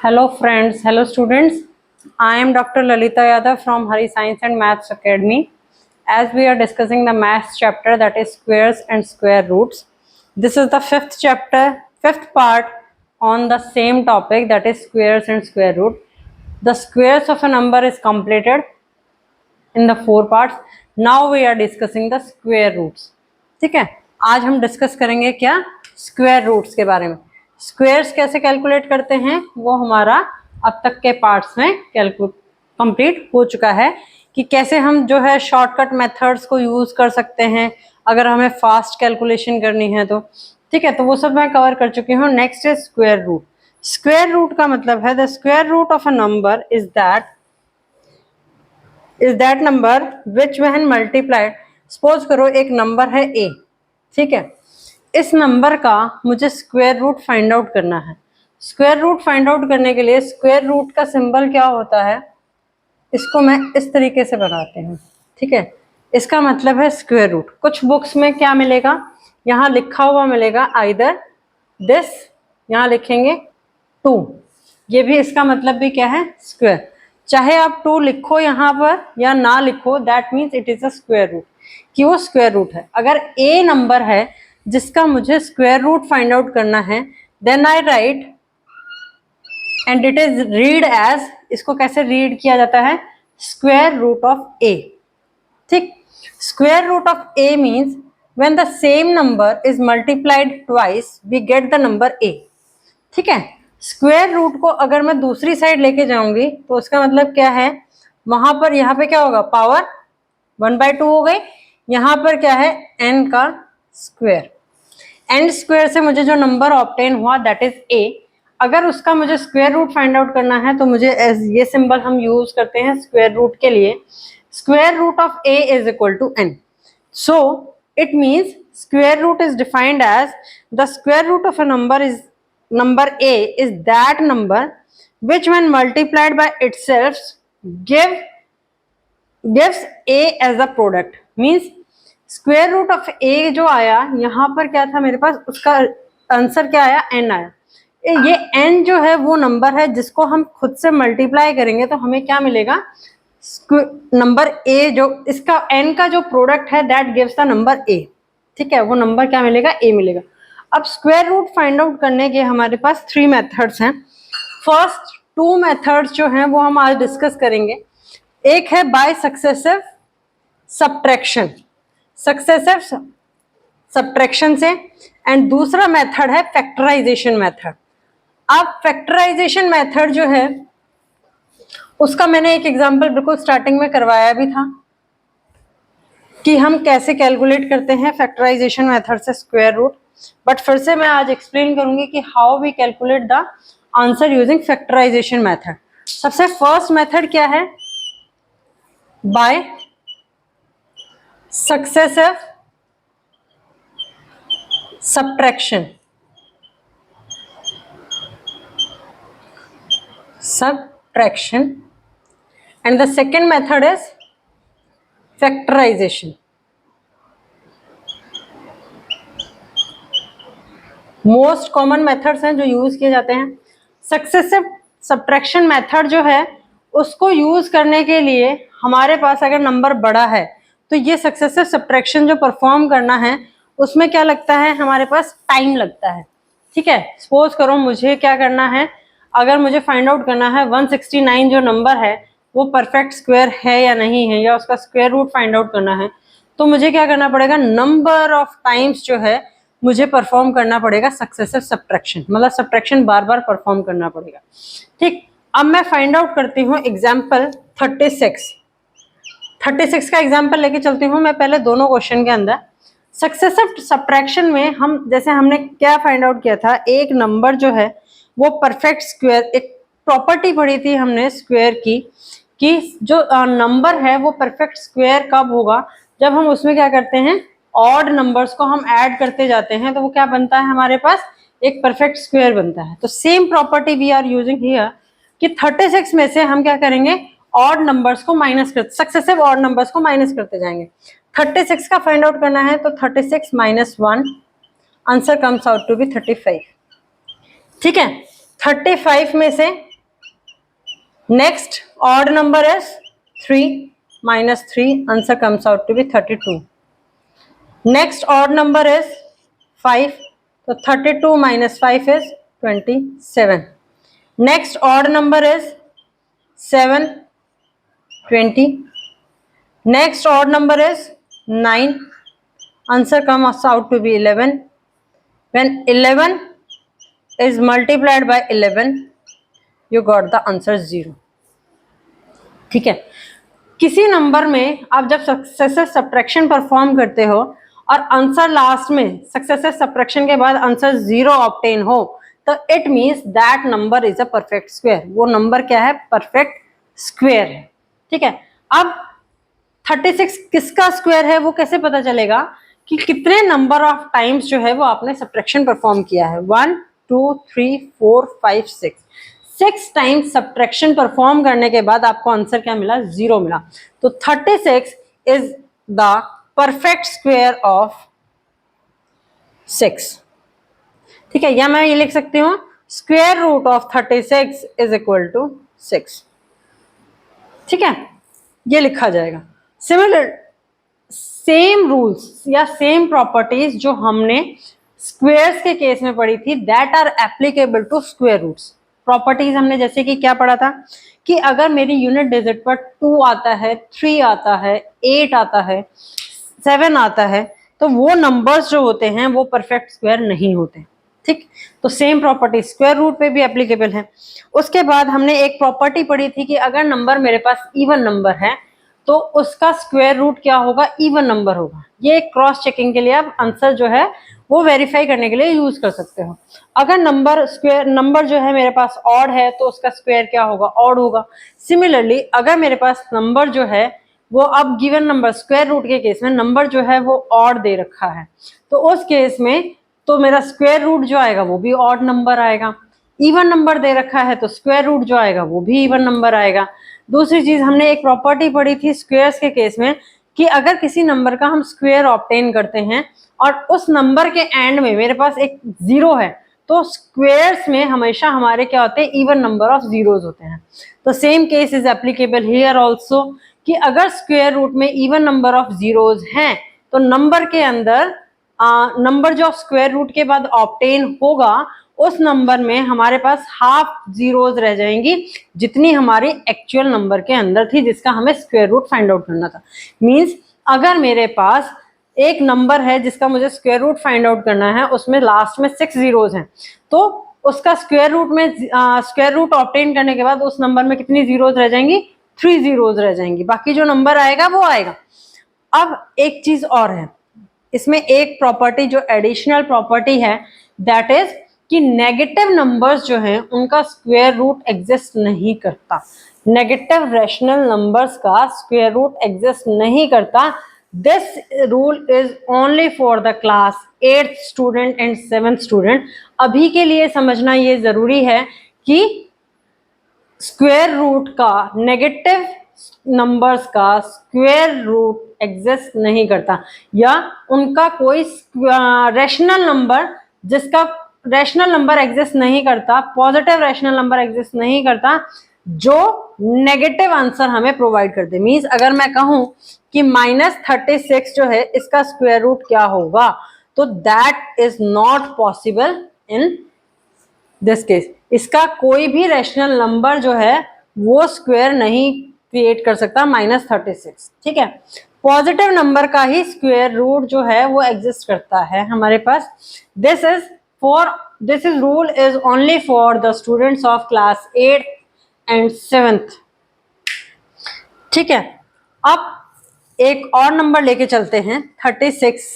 Hello friends, hello students. I am Dr. Lalita Yadav from Hari Science and Maths Academy. As we are discussing the maths chapter, that is squares and square roots. This is the fifth chapter, fifth part on the same topic, that is squares and square root. The squares of a number is completed in the 4 parts. Now we are discussing the square roots. ठीक है, आज हम discuss करेंगे क्या, square roots के बारे में. Squares कैसे कैलकुलेट करते हैं वो हमारा अब तक के पार्ट्स में कंप्लीट हो चुका है कि कैसे हम जो है शॉर्टकट मेथड्स को यूज कर सकते हैं अगर हमें फास्ट कैलकुलेशन करनी है तो. ठीक है, तो वो सब मैं कवर कर चुकी हूँ. Next is square root. Square root का मतलब है the square root of a number is that number which when multiplied. Suppose करो एक नंबर है a. ठीक है, इस नंबर का मुझे स्क्वायर रूट फाइंड आउट करना है. स्क्वायर रूट फाइंड आउट करने के लिए स्क्वायर रूट का सिंबल क्या होता है, इसको मैं इस तरीके से बनाती हूँ. ठीक है, इसका मतलब है स्क्वायर रूट. कुछ बुक्स में क्या मिलेगा, यहाँ लिखा हुआ मिलेगा आइदर दिस, यहाँ लिखेंगे 2. ये भी इसका मतलब भी क्या है, स्क्वायर. चाहे आप 2 लिखो यहाँ पर या ना लिखो, that means it is a square root, कि वो स्क्वायर रूट है. अगर a नंबर है जिसका मुझे स्क्वायर रूट फाइंड आउट करना है, then I write and it is read as, इसको कैसे रीड किया जाता है, स्क्वायर रूट ऑफ a. ठीक, square root of a means when the same number is multiplied twice we get the number a. ठीक है, स्क्वायर रूट को अगर मैं दूसरी साइड लेके जाऊंगी तो उसका मतलब क्या है, वहां पर यहाँ पे क्या होगा, पावर 1/2 हो गई. यहाँ पर क्या है, n का स्क्वायर. n स्क्वायर से मुझे जो नंबर ऑब्टेन हुआ दैट इज a. अगर उसका मुझे स्क्वायर रूट फाइंड आउट करना है तो मुझे ये सिंबल हम यूज करते हैं स्क्वायर रूट के लिए. Square root of a is equal to n. So it means square root is defined as the square root of a number a is that number which when multiplied by itself gives a as a product. means square root of a जो आया यहाँ पर क्या था मेरे पास, उसका answer क्या आया, n आया. ये n जो है वो नंबर है जिसको हम खुद से मल्टीप्लाई करेंगे तो हमें क्या मिलेगा, नंबर a. जो इसका n का जो प्रोडक्ट है that gives the number a. ठीक है, वो नंबर क्या मिलेगा, a मिलेगा. अब स्क्वायर रूट फाइंड आउट करने के हमारे पास 3 मेथड्स हैं. फर्स्ट 2 मेथड्स जो हैं वो हम आज डिस्कस करेंगे. एक है बाय सक्सेसिव सब्ट्रैक्शन से, एंड दूसरा मेथड है फैक्टराइजेशन मेथड. अब फैक्टराइजेशन मेथड जो है उसका मैंने एक एग्जांपल बिल्कुल स्टार्टिंग में करवाया भी था कि हम कैसे कैलकुलेट करते हैं फैक्टराइजेशन मेथड से स्क्वायर रूट. बट फिर से मैं आज एक्सप्लेन करूंगी कि how we calculate the answer using factorisation method. सबसे फर्स्ट मेथड क्या है, by successive subtraction. And the second method is factorisation. Most common methods हैं जो यूज किए जाते हैं. सक्सेसिव सब्ट्रैक्शन मेथड जो है उसको यूज करने के लिए हमारे पास अगर नंबर बड़ा है तो ये सक्सेसिव सब्ट्रैक्शन जो परफॉर्म करना है उसमें क्या लगता है, हमारे पास टाइम लगता है. ठीक है, सपोज करो मुझे क्या करना है, अगर मुझे फाइंड आउट करना है 169 जो नंबर है वो परफेक्ट स्क्वायर है या नहीं है, या उसका स्क्वायर रूट फाइंड आउट करना है, तो मुझे क्या करना पड़ेगा, नंबर ऑफ टाइम्स जो है मुझे परफॉर्म करना पड़ेगा सक्सेसिव सब्ट्रैक्शन, मतलब सब्ट्रैक्शन बार बार परफॉर्म करना पड़ेगा. ठीक, अब मैं फाइंड आउट करती हूँ एग्जाम्पल 36 का एग्जाम्पल लेके चलती हूँ मैं पहले दोनों क्वेश्चन के अंदर. सक्सेसिव सब्ट्रैक्शन में हम जैसे हमने क्या फाइंड आउट किया था, एक नंबर जो है वो परफेक्ट स्क्वायर, एक प्रॉपर्टी पढ़ी थी हमने स्क्वायर की कि जो नंबर है वो परफेक्ट स्क्वायर कब होगा, जब हम उसमें क्या करते हैं, ऑड नंबर्स को हम ऐड करते जाते हैं तो वो क्या बनता है, हमारे पास एक परफेक्ट स्क्वायर बनता है. तो same property we are using here कि 36 में से हम क्या करेंगे, ऑड नंबर्स को माइनस करते, सक्सेसिव ऑड नंबर्स को माइनस करते जाएंगे. 36 का फाइंड आउट करना है तो 36 - 1, answer comes out to be 35. ठीक है, 35 में से next odd number is 3 minus 3, answer comes out to be 32. Next odd number is 5, तो 32 minus 5 is 27. Next odd number is 7, 20. Next odd number is 9, answer comes out to be 11. When 11 is multiplied by 11, you got the answer 0. ठीक है, किसी number में आप जब successive subtraction perform करते हो और आंसर लास्ट में सक्सेसिव सब्ट्रैक्शन के बाद आंसर 0 ऑब्टेन हो, तो it means that number is a perfect square. वो नंबर क्या है? परफेक्ट स्क्वायर है. ठीक है, अब 36 किसका स्क्वायर है वो कैसे पता चलेगा? कि कितने नंबर ऑफ टाइम्स जो है वो आपने सब्ट्रैक्शन परफॉर्म किया है. 1 2 3 4 5 6, 6 टाइम्स सब्ट्रैक्शन परफॉर्म करने के बाद आपको आंसर क्या मिला? 0 मिला. तो 36 is the perfect square of 6. ठीक है, या मैं ये लिख सकती हूँ square root of 36 is equal to 6. ठीक है, ये लिखा जाएगा. सिमिलर सेम रूल्स या सेम प्रॉपर्टीज जो हमने स्क्वायर्स के केस में पढ़ी थी, that are applicable to square roots. Properties हमने जैसे कि क्या पढ़ा था कि अगर मेरी यूनिट डिजिट पर 2 आता है, 3 आता है, 8 आता है, 7 आता है, तो वो नंबर्स जो होते हैं वो परफेक्ट स्क्वायर नहीं होते. ठीक, तो सेम प्रॉपर्टी स्क्वायर रूट पे भी एप्लीकेबल है. उसके बाद हमने एक प्रॉपर्टी पढ़ी थी कि अगर नंबर मेरे पास इवन नंबर है तो उसका स्क्वायर रूट क्या होगा? इवन नंबर होगा. ये क्रॉस चेकिंग के लिए आप आंसर जो है वो वेरीफाई करने के लिए यूज कर सकते हो. अगर नंबर जो है मेरे पास ऑड है तो उसका स्क्वायर क्या होगा? ऑड होगा. सिमिलरली अगर मेरे पास नंबर जो है वो अब गिवन नंबर स्क्वायर रूट के केस में नंबर जो है वो ऑड दे रखा है, तो उस केस में तो मेरा स्क्वायर रूट जो आएगा वो भी ऑड नंबर आएगा. इवन नंबर दे रखा है तो स्क्वायर रूट जो आएगा वो भी इवन नंबर आएगा. दूसरी चीज हमने एक प्रॉपर्टी पढ़ी थी स्क्वायर्स के केस में कि अगर किसी नंबर का हम स्क्वायर ऑब्टेन करते हैं और उस नंबर के एंड में मेरे पास एक 0 है, तो स्क्वायर्स में हमेशा हमारे क्या होते हैं? इवन नंबर ऑफ जीरोस होते हैं. तो same case is applicable here also कि अगर स्क्वायर रूट में इवन नंबर ऑफ जीरोस हैं तो नंबर के अंदर नंबर जो स्क्वायर रूट के बाद ऑब्टेन होगा उस नंबर में हमारे पास हाफ जीरोस रह जाएंगी जितनी हमारी एक्चुअल नंबर के अंदर थी जिसका हमें स्क्वायर रूट फाइंड आउट करना था. मींस अगर मेरे पास एक नंबर है जिसका मुझे स्क्वायर रूट फाइंड आउट करना है, उसमें लास्ट में 6 जीरोस हैं, तो उसका स्क्वायर रूट में स्क्वायर रूट ऑब्टेन करने के बाद उस नंबर में कितनी जीरोस रह जाएंगी? 3 जीरोस रह जाएंगी. बाकी जो नंबर आएगा वो आएगा. अब एक चीज और है इसमें, एक प्रॉपर्टी जो एडिशनल प्रॉपर्टी है, दैट इज कि नेगेटिव नंबर्स जो हैं उनका स्क्वायर रूट एग्जिस्ट नहीं करता. नेगेटिव रैशनल नंबर्स का स्क्वायर रूट एग्जिस्ट नहीं करता. This rule is only for the class 8th student and 7th student. अभी के लिए समझना ये जरूरी है कि स्क्वायर रूट का, नेगेटिव नंबर्स का स्क्वायर रूट एग्जिस्ट नहीं करता, या उनका कोई रैशनल नंबर जिसका रैशनल नंबर एग्जिस्ट नहीं करता, पॉजिटिव रैशनल नंबर एग्जिस्ट नहीं करता जो नेगेटिव आंसर हमें प्रोवाइड कर दे. मींस अगर मैं कहूं कि -36 जो है इसका स्क्वायर रूट क्या होगा, तो that is not possible in this case. इसका कोई भी रैशनल नंबर जो है वो स्क्वायर नहीं क्रिएट कर सकता -36. ठीक है, पॉजिटिव नंबर का ही स्क्वायर रूट जो है वो एग्जिस्ट करता है हमारे पास. This rule is only for the students of class 8th and 7th. ठीक है, अब एक और नंबर लेके चलते हैं. 36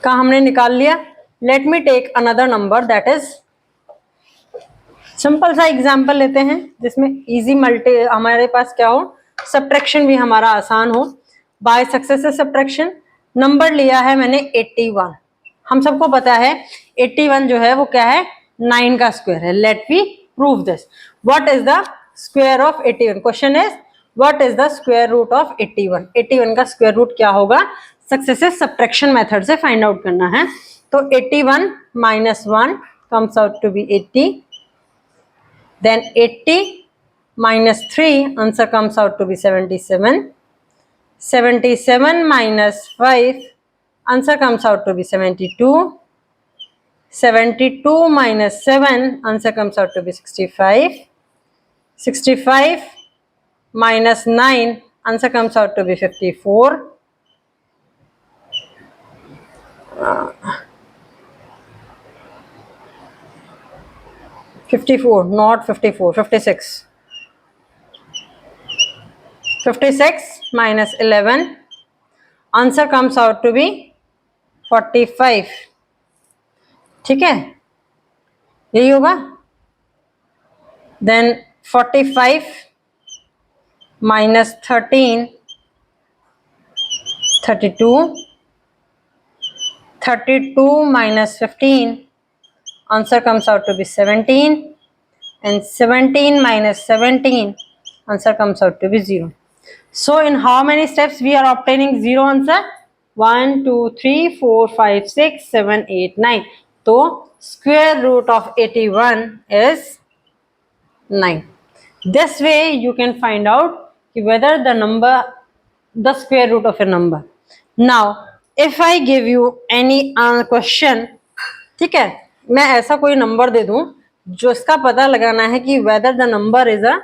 का हमने निकाल लिया. Let me take another number, that is simple सा एग्जाम्पल लेते हैं जिसमें इजी मल्टी हमारे पास क्या हो, सब्ट्रैक्शन भी हमारा आसान हो. बाय सक्सेसिव सब्ट्रैक्शन नंबर लिया है मैंने 81. हम सबको पता है 81 जो है वो क्या है? 9 का स्क्वायर है. Let we prove this. What is the square of 81? Question is what is the square root of 81? 81 का स्क्वायर रूट क्या होगा? सक्सेसिव सब्ट्रैक्शन मेथड से फाइंड आउट करना है. तो 81 - 1 comes out to be 80. then 80 minus 3, answer comes out to be 77. 77 minus 5, answer comes out to be 72. 72 minus 7, answer comes out to be 65. 65 minus 9, answer comes out to be 54. 54, not 54, 56. 56 minus 11, answer comes out to be 45. ठीक है, यही होगा. Then 45 minus 13, 32. 32 minus 15, answer comes out to be 17. And 17 minus 17, answer comes out to be 0. So in how many steps we are obtaining 0 answer? 1, 2, 3, 4, 5, 6, 7, 8, 9. So square root of 81 is 9. This way you can find out whether the square root of a number. Now if I give you any question, ठीक है, मैं ऐसा कोई number दे दूं जो इसका पता लगाना है कि whether the number is a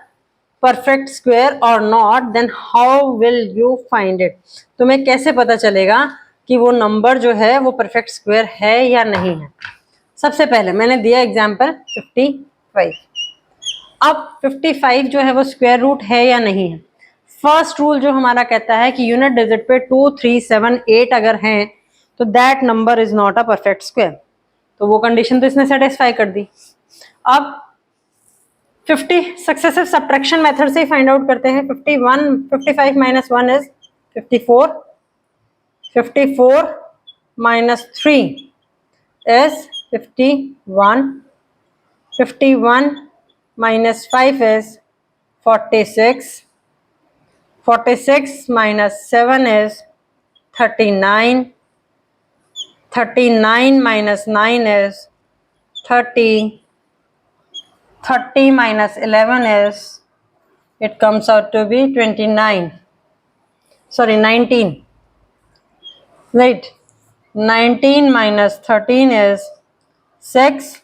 perfect square or not, then how will you find it? तुम्हें कैसे पता चलेगा कि वो नंबर जो है वो परफेक्ट स्क्वायर है या नहीं है? सबसे पहले मैंने दिया एग्जांपल 55. अब 55 जो है वो स्क्वायर रूट है या नहीं है? फर्स्ट रूल जो हमारा कहता है कि यूनिट डिजिट पे 2, 3, 7, 8 अगर हैं तो that number is not a perfect square. तो वो कंडीशन तो इसने सेटिस्फाई कर दी. अब 50 सक्सेसिव सब्ट्रैक्शन मेथड से ही फाइंड आउट करते हैं. 55 minus 1 is 54. 54 minus 3 is 51. 51 minus 5 is 46. 46 minus 7 is 39. 39 minus 9 is 30. 30 minus 11 is, it comes out to be 29. Sorry, 19. Right. 19 minus 13 is 6.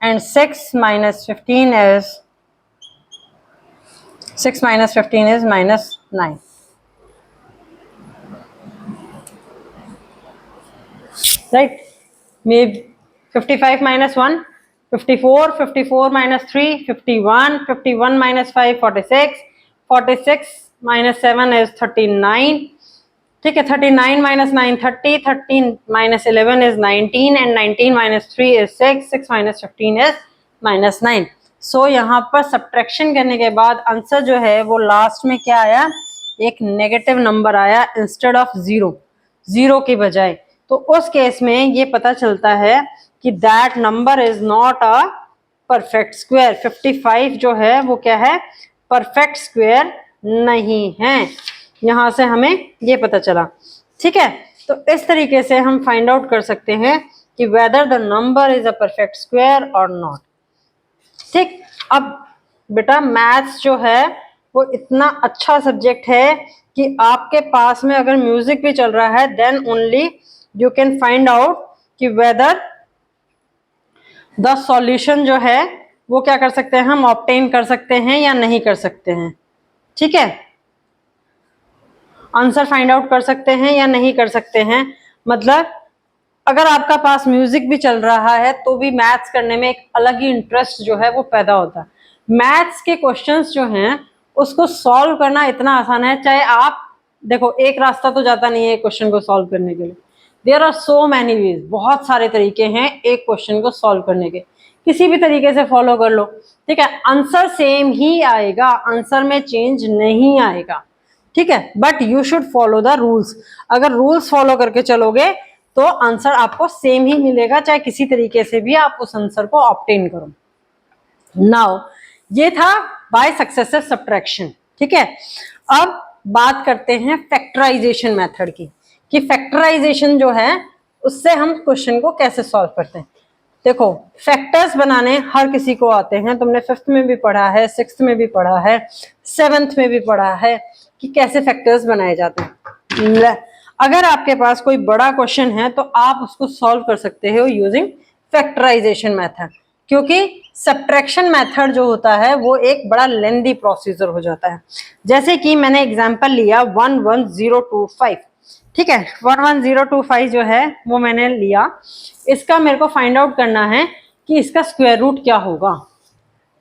And 6 minus 15 is, 6 minus 15 is minus 9. Right? Maybe 55 minus 1, 54. 54 minus 3, 51. 51 minus 5, 46. 46 minus 7 is 39. ठीक है, 39 minus 9, 30. 13 minus 11 is 19. And 19 minus 3 is 6. 6 minus 15 is minus 9. So यहाँ पर subtraction करने के बाद answer जो है वो लास्ट में क्या आया? एक नेगेटिव नंबर आया इंस्टेड ऑफ 0, 0 की बजाय. तो उस केस में ये पता चलता है कि that number is not a perfect square. 55 जो है वो क्या है? परफेक्ट स्क्वायर नहीं है. यहाँ से हमें ये पता चला. ठीक है, तो इस तरीके से हम फाइंड आउट कर सकते हैं कि whether the number is a perfect square और नॉट. ठीक, अब बेटा मैथ्स जो है वो इतना अच्छा सब्जेक्ट है कि आपके पास में अगर म्यूजिक भी चल रहा है then only you can find out कि वेदर द सॉल्यूशन जो है वो क्या कर सकते हैं, हम ऑब्टेन कर सकते हैं या नहीं कर सकते हैं. ठीक है, आंसर फाइंड आउट कर सकते हैं या नहीं कर सकते हैं. मतलब अगर आपका पास म्यूजिक भी चल रहा है तो भी मैथ्स करने में एक अलग ही इंटरेस्ट जो है वो पैदा होता है. मैथ्स के क्वेश्चंस जो हैं उसको सॉल्व करना इतना आसान है. चाहे आप देखो, एक रास्ता तो जाता नहीं है एक क्वेश्चन को सॉल्व करने के लिए. There are so many ways, बहुत सारे तरीके हैं एक क्वेश्चन को सॉल्व करने के. किसी भी तरीके से फॉलो कर लो, ठीक है, आंसर सेम ही आएगा, आंसर में चेंज नहीं आएगा. ठीक है, but you should follow the rules. अगर रूल्स फॉलो करके चलोगे तो आंसर आपको सेम ही मिलेगा, चाहे किसी तरीके से भी आप उस आंसर को ऑब्टेन करो. नाउ ये था बाय सक्सेसिव सब्ट्रैक्शन. ठीक है, अब बात करते हैं फैक्टराइजेशन मेथड की कि फैक्टराइजेशन जो है उससे हम क्वेश्चन को कैसे सॉल्व करते हैं. देखो फैक्टर्स बनाने हर किसी को आते हैं, तुमने 5th में भी पढ़ा है, 6th में भी पढ़ा है, 7th में भी पढ़ा है कि कैसे फैक्टर्स बनाए जाते हैं। अगर आपके पास कोई बड़ा क्वेश्चन है तो आप उसको सॉल्व कर सकते हो यूजिंग फैक्टराइजेशन मेथड, क्योंकि सब्ट्रैक्शन मेथड जो होता है वो एक बड़ा लेंदी प्रोसीजर हो जाता है। जैसे कि मैंने एग्जांपल लिया 11025, ठीक है, 11025 जो है वो मैंने लिया, इसका मेरे को फाइंड आउट करना है कि इसका स्क्वायर रूट क्या होगा।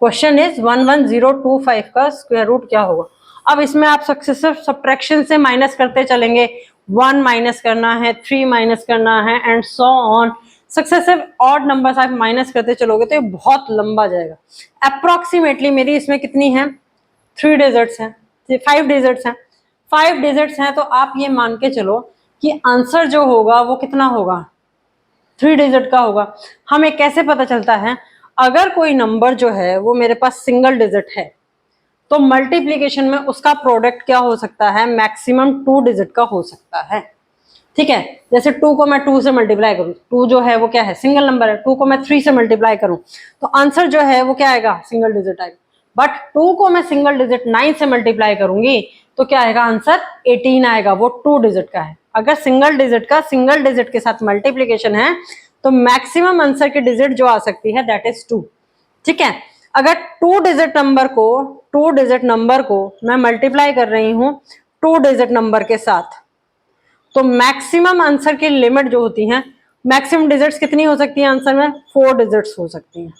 क्वेश्चन इज 11025 का स्क्वायर रूट क्या होगा। अब इसमें आप सक्सेसिव सब्ट्रैक्शन से माइनस करते चलेंगे, 1 माइनस करना है, 3 माइनस करना है and so on. Successive odd numbers आप माइनस करते चलोगे तो ये बहुत लंबा जाएगा। अप्रोक्सीमेटली मेरी इसमें कितनी है, 3 डिजिट्स हैं, 5 डिजिट्स हैं, 5 डिजिट्स हैं, तो आप ये मान के चलो कि आंसर जो होगा वो कितना होगा, 3 डिजिट का होगा। हमें कैसे पता चलता है, अगर कोई नंबर जो है वो मेरे पास सिंगल डिजिट है तो मल्टीप्लीकेशन में उसका प्रोडक्ट क्या हो सकता है, मैक्सिमम 2 डिजिट का हो सकता है, ठीक है। जैसे 2 को मैं 2 से मल्टीप्लाई करूं, 2 जो है वो क्या है, सिंगल नंबर है, 2 को मैं 3 से मल्टीप्लाई करूं तो आंसर जो है वो क्या आएगा, सिंगल डिजिट आएगा। बट 2 को मैं सिंगल डिजिट 9 से मल्टीप्लाई करूंगी तो क्या आएगा, आंसर 18 आएगा, वो 2 डिजिट का है। अगर सिंगल डिजिट का सिंगल डिजिट के साथ मल्टीप्लीकेशन है तो मैक्सिमम आंसर की डिजिट जो आ सकती है दैट इज 2, ठीक है। अगर 2 डिजिट नंबर को मैं मल्टीप्लाई कर रही हूं 2 डिजिट नंबर के साथ, तो मैक्सिमम आंसर की लिमिट जो होती है, मैक्सिमम डिजिट्स कितनी हो सकती है आंसर में, 4 डिजिट्स हो सकती हैं।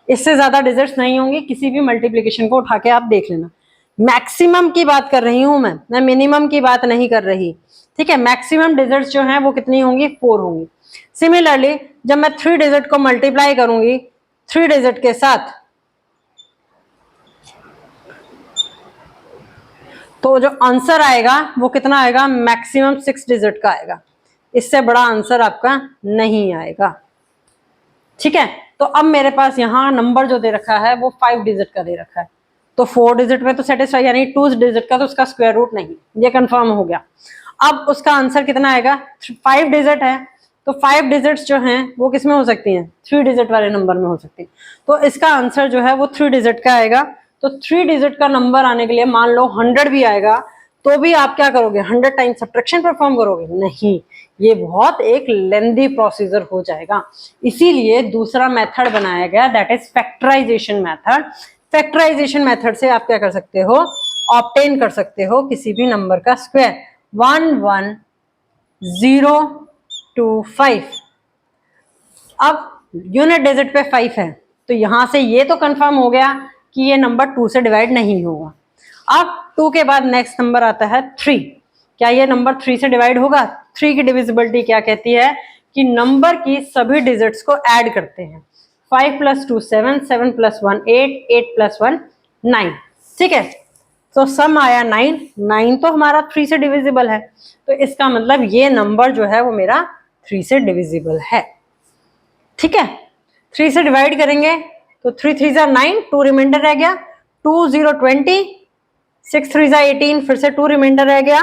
इससे ज्यादा डिजिट्स नहीं होंगी, किसी भी मल्टीप्लिकेशन को उठा के आप देख लेना। मैक्सिमम की बात कर रही हूं मैं मिनिमम की बात नहीं कर रही, ठीक है। मैक्सिमम डिजिट्स जो हैं वो कितनी होंगी, 4 होंगी। सिमिलरली जब मैं 3 डिजिट को मल्टीप्लाई करूंगी 3 डिजिट के साथ, तो जो आंसर आएगा वो कितना आएगा, मैक्सिमम 6 डिजिट का आएगा। इससे बड़ा आंसर आपका नहीं आएगा, ठीक है। तो अब मेरे पास यहाँ नंबर जो दे रखा है वो 5 डिजिट का दे रखा है, तो 4 डिजिट में तो सेटिस्फाई, यानी 2 डिजिट का तो उसका स्क्वायर रूट नहीं, ये कंफर्म हो गया। अब उसका आंसर कितना आएगा, 5 डिजिट है, तो 5 डिजिट्स जो हैं वो किस में हो सकती हैं, 3 डिजिट वाले नंबर में हो सकती है, तो इसका आंसर जो है वो 3 डिजिट का आएगा। तो 3 डिजिट का नंबर आने के लिए मान लो 100 भी आएगा तो भी आप क्या करोगे, 100 टाइम्स सब्ट्रैक्शन परफॉर्म करोगे, नहीं, ये बहुत एक लेंदी प्रोसीजर हो जाएगा। इसीलिए दूसरा मेथड बनाया गया, that is factorisation method. Factorisation method से आप क्या कर सकते हो, ऑब्टेन कर सकते हो किसी भी नंबर का स्क्वायर। 11025, अब यूनिट डिजिट पे 5 है, तो यहां से ये तो कंफर्म हो गया कि ये नंबर 2 से डिवाइड नहीं होगा। अब 2 के बाद नेक्स्ट नंबर आता है 3, क्या ये नंबर 3 से डिवाइड होगा। 3 की डिविजिबिलिटी क्या कहती है कि नंबर की सभी डिजिट्स को ऐड करते हैं, 5 + 2 7, 7 + 1 8, 8 + 1 9, ठीक है। तो सम आया 9, 9 तो हमारा 3 से डिविजिबल है, तो इसका मतलब ये नंबर जो है वो मेरा 3 से डिविजिबल है, ठीक है। 3 से डिवाइड करेंगे तो 3 3 जा 9, 2 रिमाइंडर रह गया, 2 0 20, 6 3 जा 18, फिर से 2 रिमाइंडर रह गया,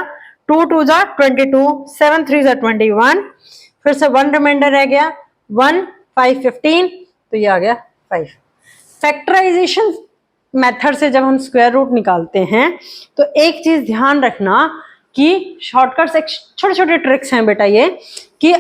2 2 जा 22, 7 3 जा 21, फिर से 1 रिमाइंडर रह गया, 1 5 15, तो ये आ गया 5। फैक्टराइजेशन मेथड से जब हम स्क्वायर रूट निकालते हैं तो एक चीज ध्यान रखना कि शॉर्टकट्स, एक छोटे छोटे ट्रिक्स हैं बेटा ये, कि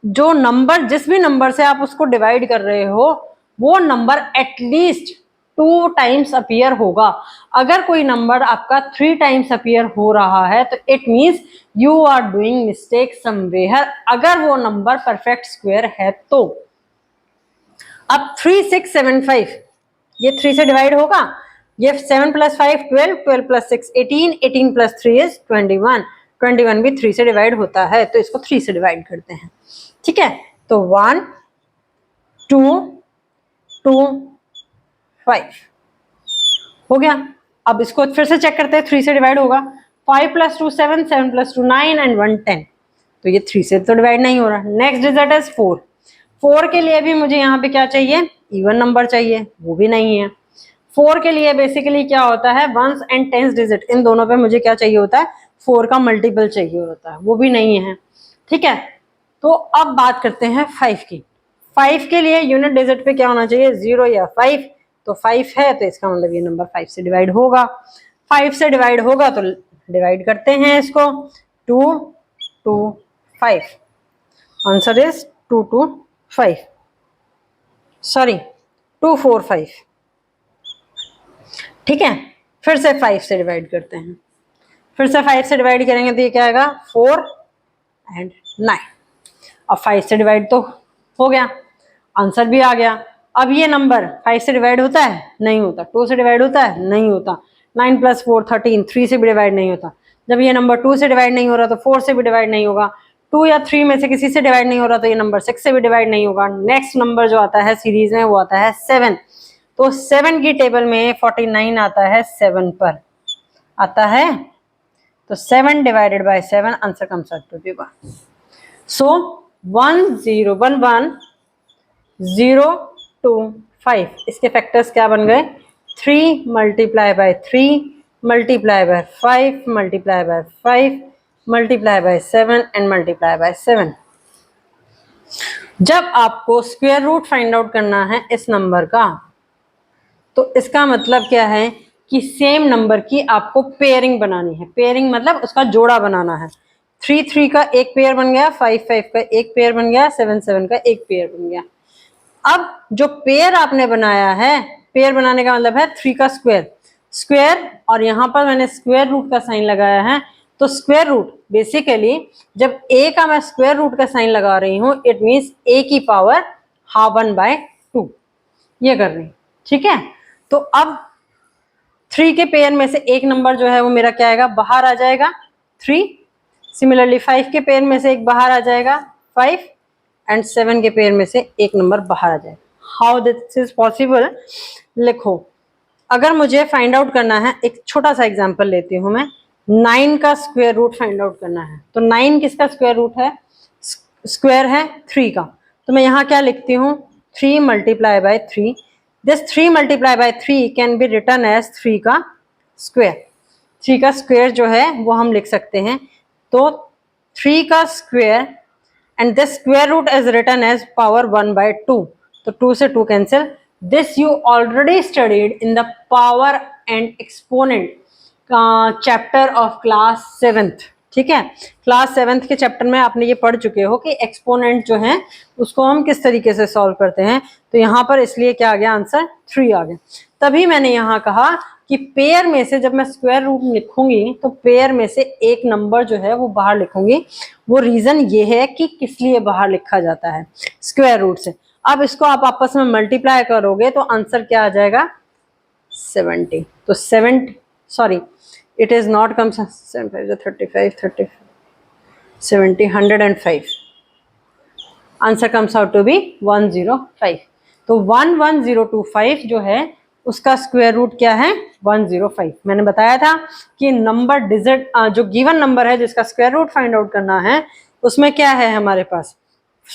जो नंबर, जिस भी नंबर से आप उसको डिवाइड कर रहे हो वो नंबर एटलीस्ट 2 टाइम्स अपीयर होगा। अगर कोई नंबर आपका 3 टाइम्स अपीयर हो रहा है तो it means you are doing mistake somewhere, अगर वो नंबर परफेक्ट स्क्वायर है तो। अब 3675 ये 3 से डिवाइड होगा, ये 7 + 5 12, 12 + 6 18, 18 + 3 is 21, 21 भी 3 से डिवाइड होता है, तो इसको 3 से डिवाइड करते हैं, ठीक है। तो 1 2 2 5 हो गया। अब इसको फिर से चेक करते हैं, 3 से डिवाइड होगा, 5 + 2 7, 7 + 2 9 एंड 1 10, तो ये 3 से तो डिवाइड नहीं हो रहा। नेक्स्ट डिजिट इज 4, 4 के लिए भी मुझे यहाँ पे क्या चाहिए, इवन नंबर चाहिए, वो भी नहीं है। 4 के लिए बेसिकली क्या होता है, 1s एंड 10s डिजिट, इन दोनों पे मुझे क्या चाहिए होता है, 4 का मल्टीपल चाहिए होता है, वो भी नहीं है, ठीक है। तो अब बात करते हैं 5 की। 5 के लिए यूनिट डिजिट पे क्या होना चाहिए, 0 या 5, तो 5 है तो इसका मतलब ये नंबर 5 से डिवाइड होगा। 5 से डिवाइड होगा तो डिवाइड करते हैं इसको, 2 2 5, आंसर इज 2 2 5, सॉरी 2 4 5। ठीक है, फिर से 5 से डिवाइड करते हैं, फिर से 5 से डिवाइड करेंगे तो ये क्या आएगा, 4 एंड 9। अब 5 से डिवाइड तो हो गया, आंसर भी आ गया। अब ये नंबर 5 से डिवाइड होता है, नहीं होता। 2 से डिवाइड होता है, नहीं होता। 9 + 4 13, 3 से भी डिवाइड नहीं होता। जब ये नंबर 2 से डिवाइड नहीं हो रहा तो 4 से भी डिवाइड नहीं होगा। 2 या 3 में से किसी से डिवाइड नहीं हो रहा तो ये नंबर 6 से भी डिवाइड नहीं होगा। नेक्स्ट नंबर जो आता है सीरीज में वो आता है 7। तो 7 की टेबल में 49 आता है 7 पर, आता है। तो 7 divided by 7, answer comes out to be 1। So 1 0 1 1 0 2 5, इसके फैक्टर्स क्या बन गए, 3 multiply by 3 multiply bye 5 multiply by 5 multiply by 7 and multiply by 7। जब आपको स्क्वायर रूट फाइंड आउट करना है इस नंबर का, तो इसका मतलब क्या है कि सेम नंबर की आपको पेयरिंग बनानी है। पेयरिंग मतलब उसका जोड़ा बनाना है। 3 3 का एक पेयर बन गया, 5 5 का एक पेयर बन गया, 7 7 का एक पेयर बन गया। अब जो पेयर आपने बनाया है, पेयर बनाने का मतलब है 3 का स्क्वायर, स्क्वायर, और यहाँ पर मैंने स्क्वायर रूट का साइन लगाया है। तो स्क्वायर रूट बेसिकली जब a का मैं स्क्वायर रूट का साइन लगा रही हूँ, इट मीन्स a की पावर ½ ये कर रही, ठीक है। तो अब 3 के पेयर में से एक नंबर जो है वो मेरा क्या आएगा, बाहर आ जाएगा 3। सिमिलरली 5 के पेयर में से एक बाहर आ जाएगा 5, एंड 7 के पेयर में से एक नंबर बाहर आ जाएगा। हाउ दिस इज पॉसिबल, लिखो। अगर मुझे फाइंड आउट करना है, एक छोटा सा एग्जांपल लेती हूं मैं, 9 का स्क्वायर रूट फाइंड आउट करना है। तो 9 किसका स्क्वायर रूट है, स्क्वायर है 3 का। तो मैं यहाँ क्या लिखती हूँ, 3 multiply by 3। This 3 multiply by 3 can be return as 3 का स्क्वायर। 3 का स्क्वायर जो है वो हम लिख सकते हैं। तो 3 का square and this square root is written as power 1/2. तो 2 से 2 cancel. This you already studied in the power and exponent chapter of class 7th. ठीक है, क्लास 7th के चैप्टर में आपने ये पढ़ चुके हो कि एक्सपोनेंट जो है उसको हम किस तरीके से सॉल्व करते हैं। तो यहाँ पर इसलिए क्या आ गया, आंसर 3 आ गया। तभी मैंने यहाँ कहा कि पेयर में से जब मैं स्क्वायर रूट लिखूंगी तो पेयर में से एक नंबर जो है वो बाहर लिखूंगी। वो रीजन ये है कि किस लिए बाहर लिखा जाता है, स्क्वायर रूट से। अब इसको आप आपस में मल्टीप्लाई करोगे तो आंसर क्या आ जाएगा, 70। तो 70, sorry it is not comes 35 35 70 105, answer comes out to be 105। तो 11025 जो है उसका स्क्वायर रूट क्या है, 105। मैंने बताया था कि नंबर डिजिट जो गिवन नंबर है जिसका स्क्वायर रूट फाइंड आउट करना है उसमें क्या है हमारे पास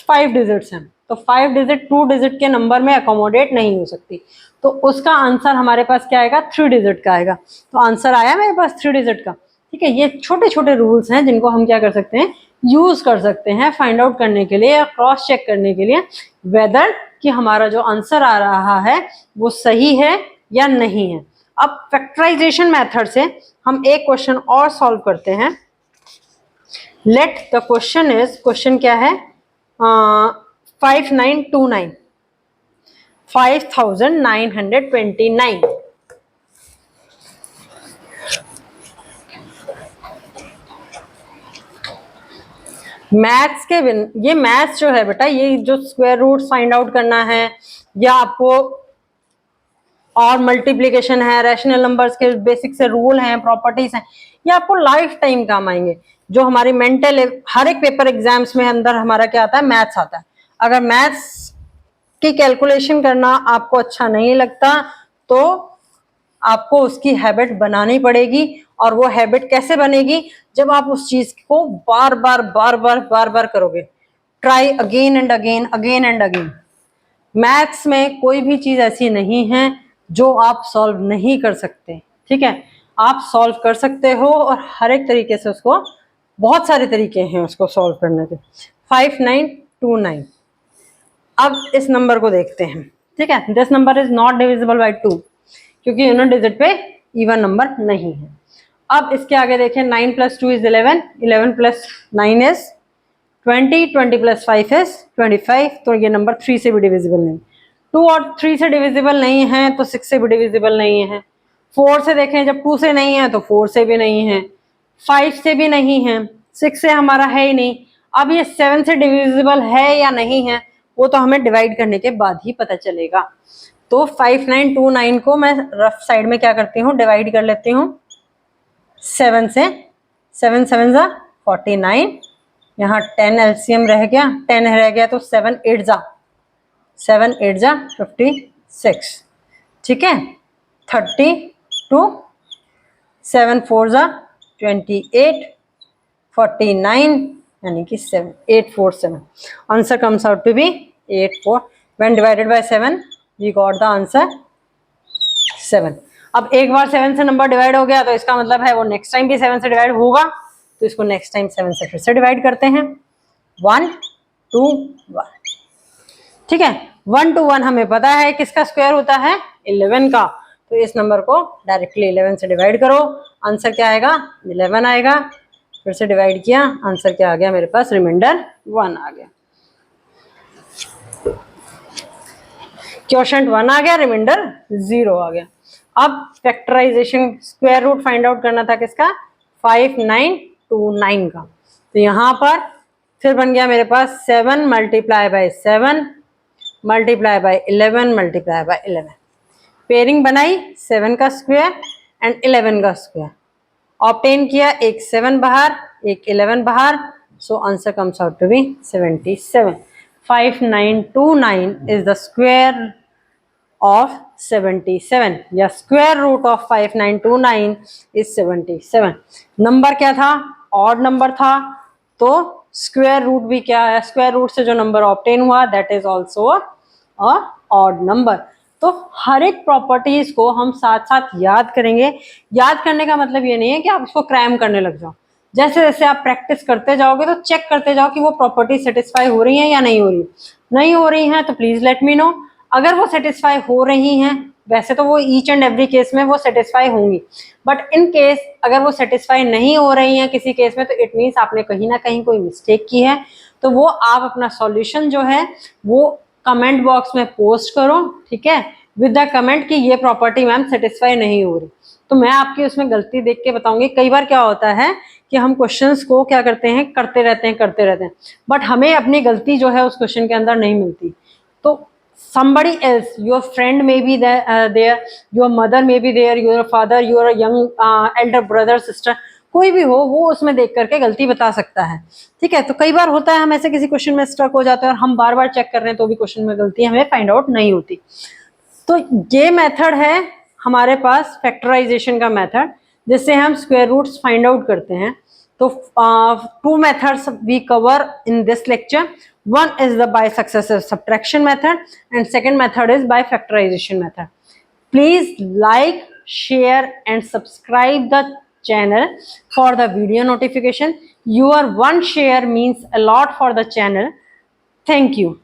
5 डिजिट्स हैं। तो 5 डिजिट 2 डिजिट के नंबर में अकोमोडेट नहीं हो सकती, तो उसका आंसर हमारे पास क्या आएगा, 3 डिजिट का आएगा। तो आंसर आया मेरे पास 3 डिजिट का। ठीक है, ये छोटे छोटे रूल्स हैं जिनको हम क्या कर सकते हैं, यूज कर सकते हैं फाइंड आउट करने के लिए या क्रॉस चेक करने के लिए वेदर कि हमारा जो आंसर आ रहा है वो सही है या नहीं है। अब फैक्टराइजेशन मेथड से हम एक क्वेश्चन और सॉल्व करते हैं। Let the question is, question क्या है, 5929 5929। मैथ्स के बिन, ये मैथ्स जो है बेटा, ये जो स्क्वायर रूट फाइंड आउट करना है या आपको और मल्टीप्लिकेशन है, रैशनल नंबर्स के बेसिक से रूल हैं, प्रॉपर्टीज हैं, ये आपको लाइफ टाइम काम आएंगे। जो हमारी मेंटल, हर एक पेपर एग्जाम्स में अंदर हमारा क्या आता है, मैथ्स आता है। अगर मैथ्स की कैलकुलेशन करना आपको अच्छा नहीं लगता तो आपको उसकी हैबिट बनानी पड़ेगी। और वो हैबिट कैसे बनेगी, जब आप उस चीज को बार बार करोगे, try again and again, again and again. Maths में कोई भी चीज ऐसी नहीं है जो आप सॉल्व नहीं कर सकते। ठीक है, आप सॉल्व कर सकते हो और हर एक तरीके से उसको, बहुत सारे तरीके हैं उसको सॉल्व करने के। 5929। अब इस नंबर को देखते हैं, ठीक है। This number is not divisible by 2 क्योंकि यूनिट डिजिट पे इवन नंबर नहीं है। अब इसके आगे देखें, 9 + 2 इज 11, 11 + 9 इज 20, 20 + 5 इज 25। तो ये नंबर 3 से भी डिविजिबल नहीं, 2 और 3 से डिविजिबल नहीं है तो 6 से भी डिविजिबल नहीं है। 4 से देखें, जब 2 से नहीं है तो 4 से भी नहीं है, 5 से भी नहीं है, 6 से हमारा है ही नहीं। अब ये 7 से डिविजिबल है या नहीं है वो तो हमें डिवाइड करने के बाद ही पता चलेगा। तो 5929 को मैं रफ साइड में क्या करती हूँ, डिवाइड कर लेती हूँ 7 से। 7 7 ज़ा 49, यहाँ 10 एलसीएम रह गया, 10 रह गया तो 7 8 ज़ा 56, ठीक है। 32, 7 4 ज़ा 28, 49 यानी कि 7 847। Answer comes out to be 84। When divided by 7 we got the answer 7। अब एक बार 7 से नंबर डिवाइड हो गया तो इसका मतलब है वो नेक्स्ट टाइम भी 7 से डिवाइड होगा, तो इसको नेक्स्ट टाइम 7 से फिर से डिवाइड करते हैं। 1 2 1, ठीक है। 1 to 1 हमें पता है किसका स्क्वायर होता है, 11 का। तो इस नंबर को डायरेक्टली 11 से डिवाइड करो, आंसर क्या आएगा, 11 आएगा। फिर से डिवाइड किया, आंसर क्या आ गया मेरे पास, रिमाइंडर 1 आ गया। क्वोशंट 1 आ गया, रिमाइंडर 0 आ गया। अब factorisation square root find out करना था किसका, 5929 का। तो यहाँ पर फिर बन गया मेरे पास 7 × 7 multiply by 11 multiply by 11। Pairing बनाई 7 का स्क्वायर एंड 11 का स्क्वायर, ऑब्टेन किया, एक 7 बाहर एक 11 बाहर, so answer comes out to be 77। 5929 is the square of 77 या square root of 5929 is 77। Number क्या था, ऑड नंबर था, तो स्क्वायर रूट भी क्या है, स्क्वायर रूट से जो नंबर ऑब्टेन हुआ that is also a odd number. तो हर एक प्रॉपर्टीज को हम साथ साथ याद करेंगे। याद करने का मतलब ये नहीं है कि आप इसको क्रैम करने लग जाओ, जैसे जैसे आप प्रैक्टिस करते जाओगे तो चेक करते जाओ कि वो प्रॉपर्टी सेटिस्फाई हो रही है या नहीं हो रही। नहीं हो रही है तो प्लीज लेट मी नो, अगर वो सेटिस्फाई हो रही हैं, वैसे तो वो ईच एंड एवरी केस में वो सेटिस्फाई होंगी, बट इन केस अगर वो सेटिस्फाई नहीं हो रही हैं किसी केस में, तो इट मीन्स आपने कहीं ना कहीं कोई मिस्टेक की है। तो वो आप अपना सॉल्यूशन जो है वो कमेंट बॉक्स में पोस्ट करो, ठीक है, विद द कमेंट कि ये प्रॉपर्टी मैम सेटिस्फाई नहीं हो रही। तो मैं आपकी उसमें गलती देख के बताऊंगी। कई बार क्या होता है कि हम क्वेश्चंस को क्या करते हैं, करते रहते हैं, बट हमें अपनी गलती जो है उस क्वेश्चन के अंदर नहीं मिलती। तो somebody else, your friend may be there, your mother may be there, your father, your young elder brother sister, कोई भी हो वो उसमें देख करके गलती बता सकता है, ठीक है। तो कई बार होता है हम ऐसे किसी क्वेश्चन में स्ट्रक हो जाते हैं और हम बार बार चेक कर रहे हैं तो भी क्वेश्चन में गलती हमें फाइंड आउट नहीं होती। तो ये मेथड है हमारे पास फैक्टराइजेशन का मेथड, जिससे हम स्क्वायर रूट्स फाइंड आउट करते हैं। तो 2 methods we cover in this lecture. One is the by successive subtraction method and second method is by factorization method. Please like, share and subscribe the channel for the video notification. Your one share means a lot for the channel. Thank you.